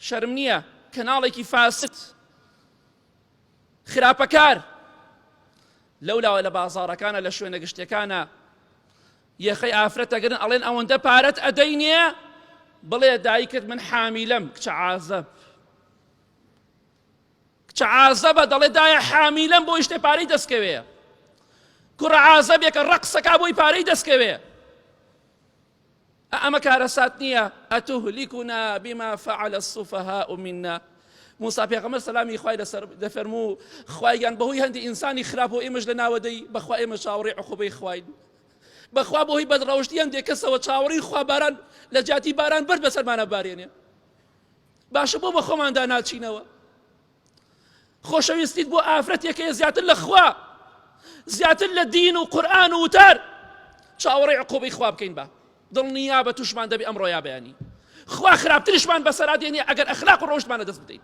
شەرم نییە کەناڵێکی فاسد خراپەکار لەولاوە لە بازاڕەکانە لە شوێنە گشتەکانە یەخەی ئافرەتەگرن ئەڵێن ئەوەندە پارەت ئەدەینێ بڵێ دایکت من حامیلەم کچە عازەب کچە عازەبە دەڵێ دایە حامیلەم بۆ شتێ پارەی دەستکەوێ کوڕە عازەبێکە ڕەقسەکا بۆی پارەی دەستکەوێ ئەمە کارەسات نییە ئەتوهلیکونا بما فعل السفهاء منا موسا پێغەمبەر سەلامی خوای لەسەر دەفەرموو خوایگان بەهۆی هەندی ئینسانی خراپ و ئێمەش لە ناوەدەی بەخوا ئێمە چاوەڕێی عقوبەی خوین بەخوا بەهۆی بەدڕەوشتی هەندێک کەسەوە چاوەڕێی خوا باران لە جاتی باران بەر بەسەرمانە بارێنێ باشە بۆ بە خۆماندا ناچینەوە خۆشەویستیت بۆ ئافرەتێکەیە زیاتر لە خوا زیاتر لە دین و قورئان و وتار چاوەڕێی عقوبەی خوا بکەین بە دڵنیا بە تووشمان دەبێ ئەمڕۆ یا بەیانی خوا خراپترشمان بەسەرا دێنێ ئەگەر ئەخلاق و ڕۆژمانە دەست بدەین